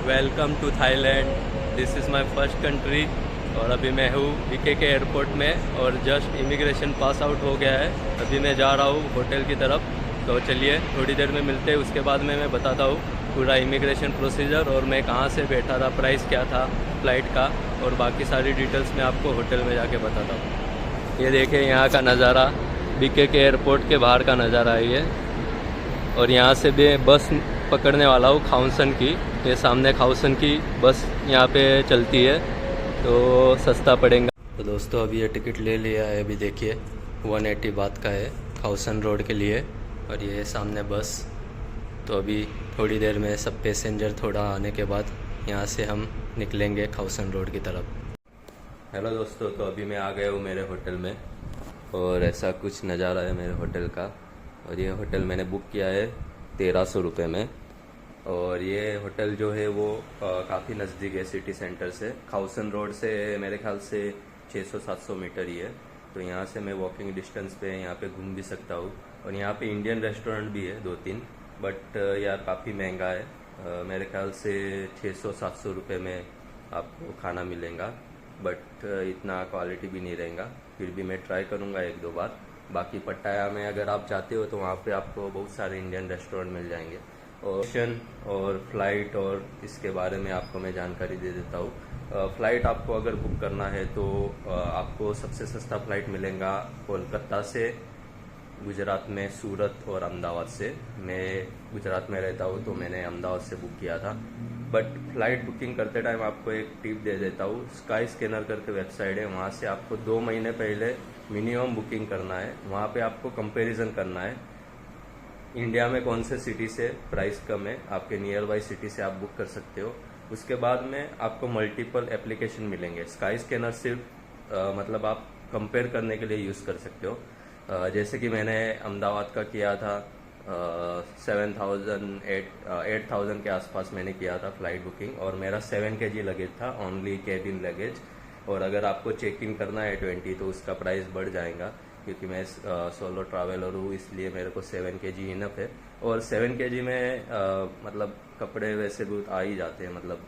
Welcome to Thailand. This is my first country और अभी मैं हूँ बीकेके एयरपोर्ट में और जस्ट इमिग्रेशन पास आउट हो गया है। अभी मैं जा रहा हूँ होटल की तरफ, तो चलिए थोड़ी देर में मिलते हैं। उसके बाद में मैं बताता हूँ पूरा इमिग्रेशन प्रोसीजर और मैं कहाँ से बैठा था, प्राइस क्या था फ़्लाइट का, और बाकी सारी डिटेल्स मैं आपको होटल में जाके बताता हूँ। ये देखें यहाँ का नज़ारा, बीकेके एयरपोर्ट के बाहर का नज़ारा है ये। और यहाँ से भी बस पकड़ने वाला हूँ खाउसन की। ये सामने खाउसन की बस यहाँ पे चलती है, तो सस्ता पड़ेगा। तो दोस्तों अभी ये टिकट ले लिया है, अभी देखिए 180 बात का है खाउसन रोड के लिए। और ये सामने बस, तो अभी थोड़ी देर में सब पैसेंजर थोड़ा आने के बाद यहाँ से हम निकलेंगे खाउसन रोड की तरफ। हेलो दोस्तों, तो अभी मैं आ गया हूँ मेरे होटल में और ऐसा कुछ नज़ारा है मेरे होटल का। और ये होटल मैंने बुक किया है 1300 रुपये में। और ये होटल जो है वो काफ़ी नज़दीक है सिटी सेंटर से। खाउसन रोड से मेरे ख्याल से 600-700 मीटर ही है, तो यहाँ से मैं वॉकिंग डिस्टेंस पे यहाँ पे घूम भी सकता हूँ। और यहाँ पे इंडियन रेस्टोरेंट भी है 2-3, बट यार काफ़ी महंगा है। मेरे ख्याल से 600-700 रुपये में आपको खाना मिलेगा, बट इतना क्वालिटी भी नहीं रहेगा। फिर भी मैं ट्राई करूँगा 1-2 बार। बाकी पट्टाया में अगर आप जाते हो तो वहाँ पे आपको बहुत सारे इंडियन रेस्टोरेंट मिल जाएंगे। और फ्लाइट और इसके बारे में आपको मैं जानकारी दे देता हूँ। फ़्लाइट आपको अगर बुक करना है तो आपको सबसे सस्ता फ़्लाइट मिलेगा कोलकाता से गुजरात में, सूरत और अहमदाबाद से। मैं गुजरात में रहता हूँ तो मैंने अहमदाबाद से बुक किया था। बट फ्लाइट बुकिंग करते टाइम आपको एक टिप दे देता हूँ। स्काई स्कैनर करके वेबसाइट है, वहाँ से आपको 2 महीने पहले मिनिमम बुकिंग करना है। वहाँ पे आपको कंपैरिजन करना है इंडिया में कौन से सिटी से प्राइस कम है, आपके नियर बाई सिटी से आप बुक कर सकते हो। उसके बाद में आपको मल्टीपल एप्लीकेशन मिलेंगे। स्काई स्कैनर सिर्फ मतलब आप कंपेयर करने के लिए यूज़ कर सकते हो। जैसे कि मैंने अहमदाबाद का किया था, 8,000 के आसपास मैंने किया था फ्लाइट बुकिंग, और मेरा 7 kg लगेज था, ओनली कैबिन लगेज। और अगर आपको चेक इन करना है 20 तो उसका प्राइस बढ़ जाएगा, क्योंकि मैं सोलो ट्रैवलर हूँ, इसलिए मेरे को 7 kg इनफ है। और 7 kg में मतलब कपड़े वैसे बहुत आ ही जाते हैं। मतलब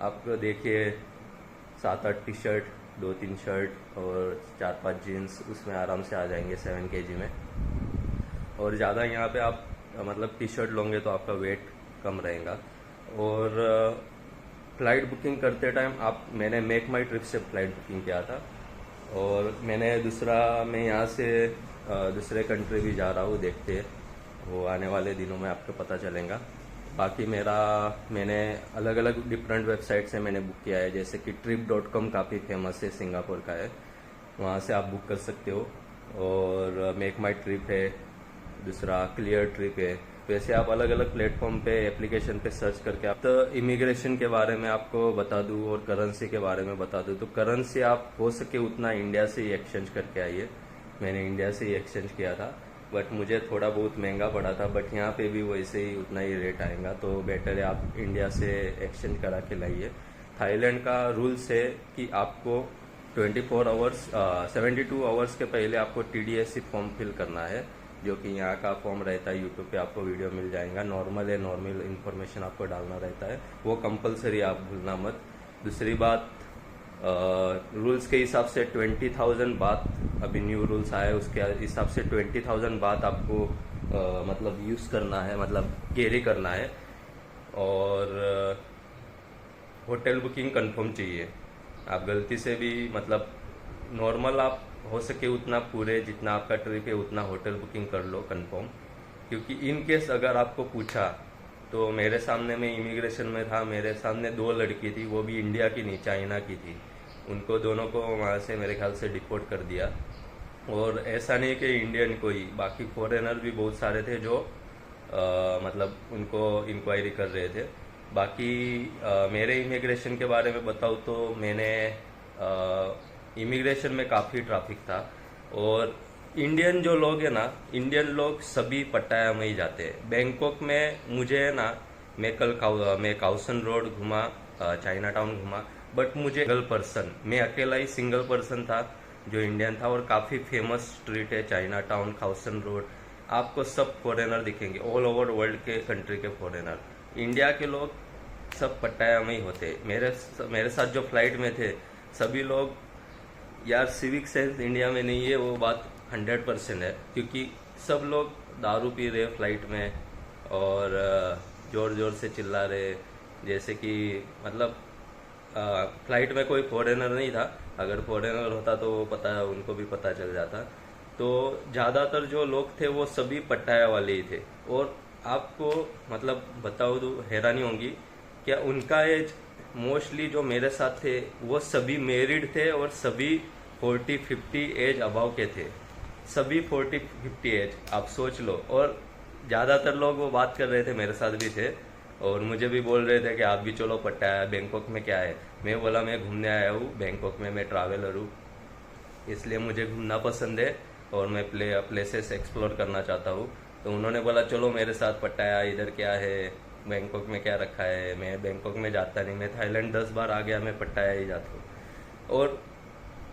आप देखिए 7-8 टी शर्ट, 2-3 शर्ट और 4-5 जीन्स उसमें आराम से आ जाएंगे 7 kg में। और ज़्यादा यहाँ पे आप मतलब टी शर्ट लोगे तो आपका वेट कम रहेगा। और फ़्लाइट बुकिंग करते टाइम मैंने मेक माई ट्रिप से फ़्लाइट बुकिंग किया था। और मैं यहाँ से दूसरे कंट्री भी जा रहा हूँ, देखते हैं वो आने वाले दिनों में आपको पता चलेगा। बाकी मैंने अलग अलग डिफरेंट वेबसाइट से मैंने बुक किया है, जैसे कि trip.com काफ़ी फेमस है, सिंगापुर का है, वहाँ से आप बुक कर सकते हो। और मेक माई ट्रिप है, दूसरा क्लियर ट्रिप है। वैसे आप अलग अलग प्लेटफॉर्म पे, एप्लीकेशन पे सर्च करके आप। तो इमिग्रेशन के बारे में आपको बता दूं और करेंसी के बारे में बता दूं, तो करेंसी आप हो सके उतना इंडिया से ही एक्सचेंज करके आइए। मैंने इंडिया से ही एक्सचेंज किया था, बट मुझे थोड़ा बहुत महंगा पड़ा था। बट यहाँ पे भी वैसे ही उतना ही रेट आएगा, तो बेटर है आप इंडिया से एक्सचेंज करा के लाइए। थाईलैंड का रूल्स है कि आपको 24 आवर्स 72 आवर्स के पहले आपको TDSC फॉर्म फिल करना है, जो कि यहाँ का फॉर्म रहता है। यूट्यूब पे आपको वीडियो मिल जाएगा। नॉर्मल इन्फॉर्मेशन आपको डालना रहता है, वो कंपलसरी, आप भूलना मत। दूसरी बात, रूल्स के हिसाब से 20,000 बात, अभी न्यू रूल्स आए उसके हिसाब से 20,000 बात आपको मतलब यूज़ करना है, मतलब कैरी करना है। और होटल बुकिंग कंफर्म चाहिए। आप गलती से भी मतलब नॉर्मल आप हो सके उतना पूरे जितना आपका ट्रिप है उतना होटल बुकिंग कर लो कंफर्म, क्योंकि इन केस अगर आपको पूछा तो मेरे सामने, मैं इमिग्रेशन में था, मेरे सामने 2 लड़की थी, वो भी इंडिया की नहीं, चाइना की थी। उनको दोनों को वहाँ से मेरे ख्याल से डिपोर्ट कर दिया। और ऐसा नहीं कि इंडियन को ही, बाकी फॉरेनर भी बहुत सारे थे जो मतलब उनको इंक्वायरी कर रहे थे। बाकी मेरे इमिग्रेशन के बारे में बताऊँ तो मैंने इमिग्रेशन में काफ़ी ट्रैफिक था। और इंडियन जो लोग हैं ना, इंडियन लोग सभी पट्टाया में ही जाते हैं। बैंकॉक में मुझे ना, मैं काउसन रोड घूमा, चाइना टाउन घूमा, बट मैं अकेला ही सिंगल पर्सन था जो इंडियन था। और काफ़ी फेमस स्ट्रीट है चाइना टाउन, काउसन रोड, आपको सब फॉरेनर दिखेंगे, ऑल ओवर वर्ल्ड के कंट्री के फॉरेनर। इंडिया के लोग सब पट्टाया में ही होते। मेरे साथ जो फ्लाइट में थे सभी लोग, यार सिविक सेंस इंडिया में नहीं है, वो बात 100% है, क्योंकि सब लोग दारू पी रहे फ्लाइट में और ज़ोर ज़ोर से चिल्ला रहे, जैसे कि मतलब फ्लाइट में कोई फॉरेनर नहीं था। अगर फॉरेनर होता तो वो पता, उनको भी पता चल जाता। तो ज़्यादातर जो लोग थे वो सभी पट्टाया वाले ही थे। और आपको मतलब बताओ तो हैरानी होगी, क्या उनका एज मोस्टली जो मेरे साथ थे वो सभी मैरिड थे और सभी 40-50 एज अबाव के थे, सभी 40-50 एज, आप सोच लो। और ज़्यादातर लोग वो बात कर रहे थे, मेरे साथ भी थे और मुझे भी बोल रहे थे कि आप भी चलो पट्टाया, बैंकॉक में क्या है। मैं बोला मैं घूमने आया हूँ बैंकॉक में, मैं ट्रैवलर हूँ, इसलिए मुझे घूमना पसंद है और मैं प्लेसेस एक्सप्लोर करना चाहता हूँ। तो उन्होंने बोला चलो मेरे साथ पट्टाया, इधर क्या है, बैंकॉक में क्या रखा है। मैं बैंकॉक में जाता नहीं, मैं थाईलैंड 10 बार आ गया, मैं पट्टाया ही जाता हूँ। और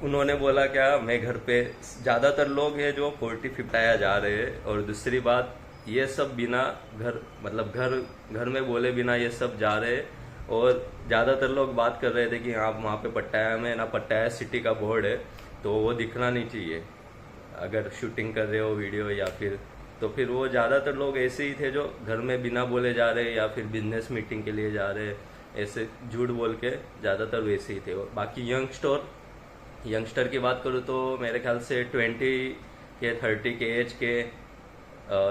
उन्होंने बोला क्या, मैं घर पे, ज़्यादातर लोग हैं जो 40-50 आया जा रहे हैं। और दूसरी बात, ये सब बिना घर मतलब घर में बोले बिना ये सब जा रहे हैं। और ज़्यादातर लोग बात कर रहे थे कि हाँ वहाँ पे पट्टाया में ना, पट्टाया सिटी का बोर्ड है तो वो दिखना नहीं चाहिए अगर शूटिंग कर रहे हो वीडियो या फिर। तो फिर वो ज़्यादातर लोग ऐसे ही थे जो घर में बिना बोले जा रहे या फिर बिजनेस मीटिंग के लिए जा रहे, ऐसे झूठ बोल के ज़्यादातर वैसे ही थे। और बाकी यंगस्टर की बात करूँ तो मेरे ख्याल से 20 के 30 के एज के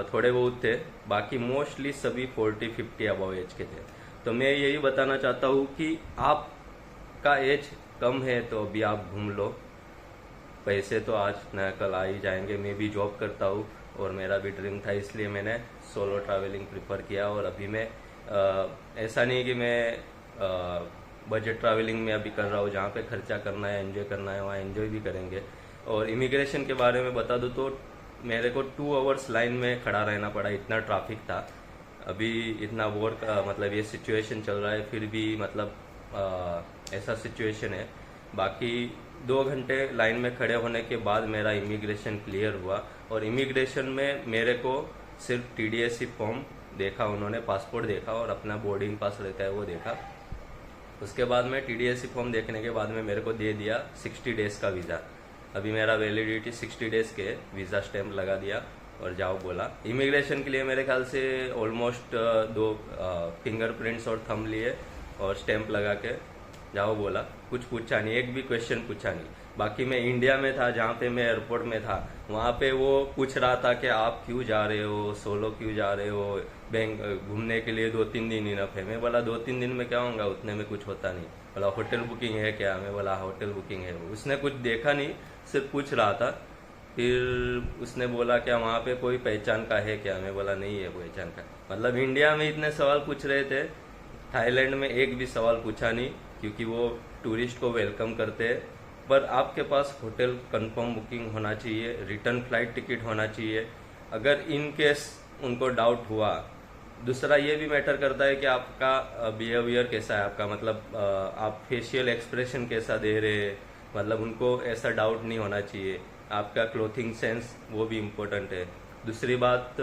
थोड़े बहुत थे, बाकी मोस्टली सभी 40-50 अबव एज के थे। तो मैं यही बताना चाहता हूँ कि आपका एज कम है तो अभी आप घूम लो, पैसे तो आज न कल आ ही जाएंगे। मैं भी जॉब करता हूँ और मेरा भी ड्रीम था, इसलिए मैंने सोलो ट्रैवलिंग प्रेफर किया। और अभी मैं ऐसा नहीं कि मैं बजट ट्रैवलिंग में अभी कर रहा हूँ, जहाँ पे खर्चा करना है, एंजॉय करना है, वहाँ एंजॉय भी करेंगे। और इमिग्रेशन के बारे में बता दूँ तो मेरे को 2 आवर्स लाइन में खड़ा रहना पड़ा, इतना ट्रैफिक था। अभी इतना वॉर का मतलब ये सिचुएशन चल रहा है, फिर भी मतलब ऐसा सिचुएशन है। बाकी 2 घंटे लाइन में खड़े होने के बाद मेरा इमिग्रेशन क्लियर हुआ। और इमिग्रेशन में मेरे को सिर्फ TDSC फॉर्म देखा उन्होंने, पासपोर्ट देखा और अपना बोर्डिंग पास रहता है वो देखा। उसके बाद में TDSC फॉर्म देखने के बाद में मेरे को दे दिया 60 डेज का वीज़ा। अभी मेरा वैलिडिटी 60 डेज के, वीज़ा स्टैंप लगा दिया और जाओ बोला। इमिग्रेशन के लिए मेरे ख्याल से ऑलमोस्ट 2 फिंगरप्रिंट्स और थंब लिए और स्टैंप लगा के जाओ बोला। कुछ पूछा नहीं, एक भी क्वेश्चन पूछा नहीं। बाकी मैं इंडिया में था, जहाँ पे मैं एयरपोर्ट में था, वहाँ पे वो पूछ रहा था कि आप क्यों जा रहे हो, सोलो क्यों जा रहे हो, बैंक घूमने के लिए 2-3 दिन इनफ है। मैं बोला 2-3 दिन में क्या होगा, उतने में कुछ होता नहीं। बोला होटल बुकिंग है क्या, मैं बोला होटल बुकिंग है। उसने कुछ देखा नहीं, सिर्फ पूछ रहा था। फिर उसने बोला क्या वहाँ पे कोई पहचान का है क्या, मैं बोला नहीं है पहचान का। मतलब इंडिया में इतने सवाल पूछ रहे थे, थाईलैंड में एक भी सवाल पूछा नहीं, क्योंकि वो टूरिस्ट को वेलकम करते हैं। पर आपके पास होटल कंफर्म बुकिंग होना चाहिए, रिटर्न फ्लाइट टिकट होना चाहिए, अगर इन केस उनको डाउट हुआ। दूसरा ये भी मैटर करता है कि आपका बिहेवियर कैसा है, आपका मतलब आप फेशियल एक्सप्रेशन कैसा दे रहे हैं, मतलब उनको ऐसा डाउट नहीं होना चाहिए। आपका क्लोथिंग सेंस वो भी इम्पोर्टेंट है। दूसरी बात,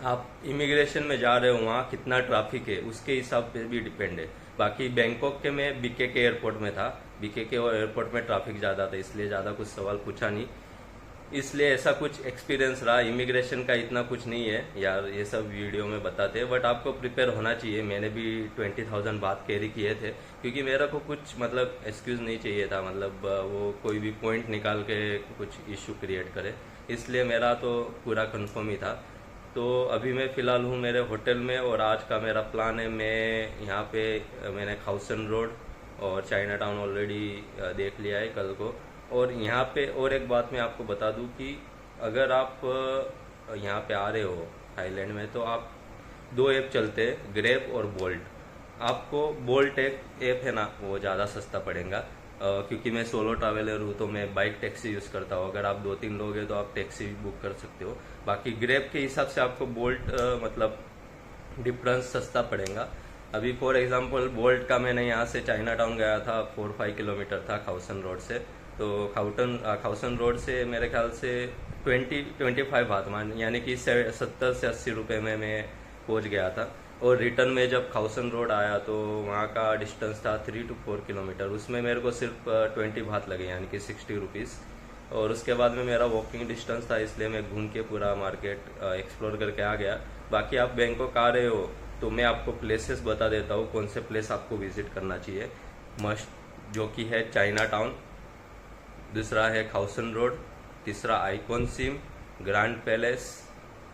आप इमिग्रेशन में जा रहे हो, वहाँ कितना ट्रैफिक है उसके हिसाब पे भी डिपेंड है। बाकी बैंकॉक के मैं BKK एयरपोर्ट में था, BKK एयरपोर्ट में ट्रैफिक ज़्यादा था, इसलिए ज़्यादा कुछ सवाल पूछा नहीं, इसलिए ऐसा कुछ एक्सपीरियंस रहा। इमिग्रेशन का इतना कुछ नहीं है यार, ये सब वीडियो में बताते हैं, बट आपको प्रिपेयर होना चाहिए। मैंने भी 20,000 बात कैरी किए थे, क्योंकि मेरा को कुछ मतलब एक्सक्यूज़ नहीं चाहिए था, मतलब वो कोई भी पॉइंट निकाल के कुछ इशू क्रिएट करे, इसलिए मेरा तो पूरा कंफर्म ही था। तो अभी मैं फ़िलहाल हूँ मेरे होटल में, और आज का मेरा प्लान है, मैं यहाँ पे मैंने खाउसन रोड और चाइना टाउन ऑलरेडी देख लिया है कल को। और यहाँ पे और एक बात मैं आपको बता दूँ कि अगर आप यहाँ पे आ रहे हो थाईलैंड में, तो आप 2 ऐप चलते हैं, ग्रैब और बोल्ट। आपको बोल्ट एक ऐप है ना, वो ज़्यादा सस्ता पड़ेगा, क्योंकि मैं सोलो ट्रैवलर हूँ तो मैं बाइक टैक्सी यूज़ करता हूँ। अगर आप 2-3 लोग हैं तो आप टैक्सी भी बुक कर सकते हो। बाकी ग्रैब के हिसाब से आपको बोल्ट मतलब डिफरेंस सस्ता पड़ेगा। अभी फॉर एग्जांपल बोल्ट का मैंने यहाँ से चाइना टाउन गया था, 4-5 किलोमीटर था खाउसन रोड से। तो खाउसन रोड से मेरे ख्याल से 20-25 हाथ मान, यानी कि 70 से 80 रुपये में मैं पहुँच गया था। और रिटर्न में जब खाउसन रोड आया तो वहाँ का डिस्टेंस था 3 to 4 किलोमीटर, उसमें मेरे को सिर्फ 20 बात लगे, यानी कि 60 रुपीज़। और उसके बाद में मेरा वॉकिंग डिस्टेंस था, इसलिए मैं घूम के पूरा मार्केट एक्सप्लोर करके आ गया। बाकी आप बैंकॉक आ रहे हो तो मैं आपको प्लेसेस बता देता हूँ, कौन से प्लेस आपको विजिट करना चाहिए मस्ट, जो कि है चाइना टाउन, दूसरा है खाउसन रोड, तीसरा आइकॉन सिम, ग्रैंड पैलेस,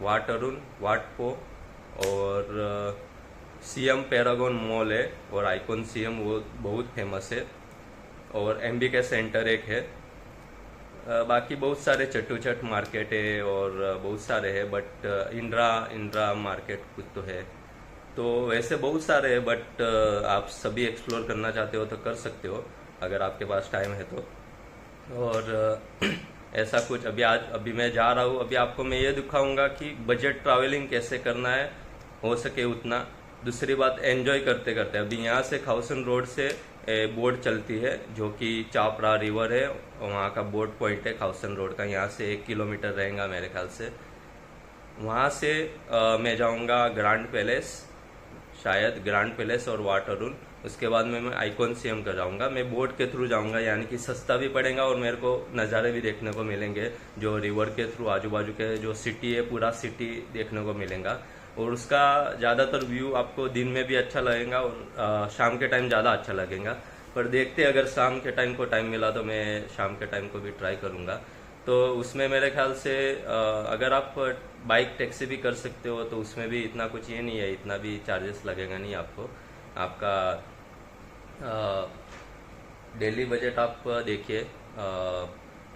वाट अरुण, वाट पो, और सीएम पैरागॉन मॉल है, और आइकॉन सीएम वो बहुत फेमस है, और एमबीके सेंटर एक है। बाकी बहुत सारे चट्टूचट मार्केट है और बहुत सारे है, बट इंद्रा मार्केट कुछ तो है। तो वैसे बहुत सारे है, बट आप सभी एक्सप्लोर करना चाहते हो तो कर सकते हो अगर आपके पास टाइम है तो। और ऐसा कुछ अभी मैं जा रहा हूँ, अभी आपको मैं ये दिखाऊंगा कि बजट ट्रैवलिंग कैसे करना है, हो सके उतना। दूसरी बात, एंजॉय करते करते, अभी यहाँ से खाउसन रोड से बोट चलती है जो कि चापरा रिवर है, वहाँ का बोट पॉइंट है खाउसन रोड का, यहाँ से 1 किलोमीटर रहेगा मेरे ख्याल से। वहाँ से मैं जाऊँगा ग्रैंड पैलेस, शायद ग्रैंड पैलेस और वाट अरुण। उसके बाद में मैं आइकॉन सीएम का जाऊँगा, मैं बोट के थ्रू जाऊँगा, यानी कि सस्ता भी पड़ेगा और मेरे को नज़ारे भी देखने को मिलेंगे, जो रिवर के थ्रू आजू बाजू के जो सिटी है पूरा सिटी देखने को मिलेगा। और उसका ज़्यादातर व्यू आपको दिन में भी अच्छा लगेगा और शाम के टाइम ज़्यादा अच्छा लगेगा, पर देखते अगर शाम के टाइम को टाइम मिला तो मैं शाम के टाइम को भी ट्राई करूँगा। तो उसमें मेरे ख्याल से अगर आप बाइक टैक्सी भी कर सकते हो तो उसमें भी इतना कुछ ये नहीं है, इतना भी चार्जेस लगेगा नहीं आपको। आपका डेली बजट आप देखिए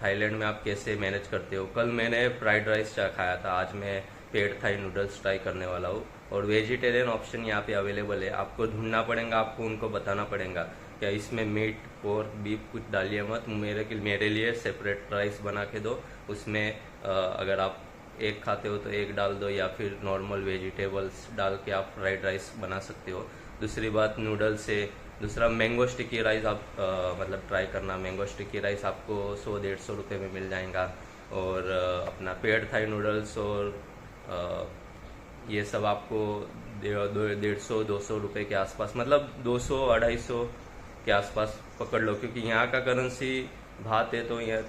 थाईलैंड में आप कैसे मैनेज करते हो। कल मैंने फ्राइड राइस खाया था, आज मैं पेड थाई नूडल्स ट्राई करने वाला हूँ। और वेजिटेरियन ऑप्शन यहाँ पे अवेलेबल है, आपको ढूंढना पड़ेगा, आपको उनको बताना पड़ेगा क्या इसमें मीट पोर्क बीफ कुछ डालिए मत, मेरे लिए सेपरेट राइस बना के दो। उसमें अगर आप एग खाते हो तो एग डाल दो, या फिर नॉर्मल वेजिटेबल्स डाल के आप फ्राइड राइस बना सकते हो। दूसरी बात नूडल्स है। दूसरा मैंगो स्टिकी राइस आप मतलब ट्राई करना, मैंगो स्टिकी राइस आपको 100-150 रुपये में मिल जाएगा। और अपना पेड थाई नूडल्स और ये सब आपको 150-200 रुपये के आसपास, मतलब 200-250 के आसपास पकड़ लो, क्योंकि यहाँ का करेंसी बात है तो यहाँ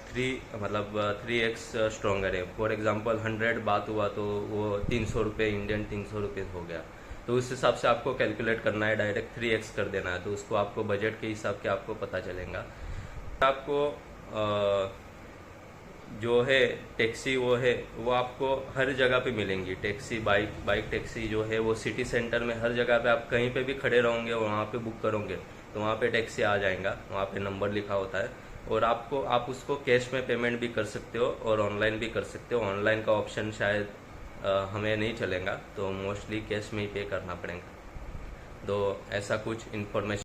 3x स्ट्रॉन्गर है। फॉर एग्जांपल 100 बात हुआ तो वो 300 रुपये इंडियन 300 रुपये हो गया। तो उस हिसाब से आपको कैलकुलेट करना है, डायरेक्ट 3x कर देना है, तो उसको आपको बजट के हिसाब के आपको पता चलेगा। आपको जो है टैक्सी वो आपको हर जगह पे मिलेंगी। टैक्सी बाइक टैक्सी जो है वो सिटी सेंटर में हर जगह पे, आप कहीं पे भी खड़े रहोगे वहाँ पे बुक करोगे तो वहाँ पे टैक्सी आ जाएगा, वहाँ पे नंबर लिखा होता है। और आप उसको कैश में पेमेंट भी कर सकते हो और ऑनलाइन भी कर सकते हो। ऑनलाइन का ऑप्शन शायद हमें नहीं चलेगा, तो मोस्टली कैश में ही पे करना पड़ेगा। तो ऐसा कुछ इन्फॉर्मेशन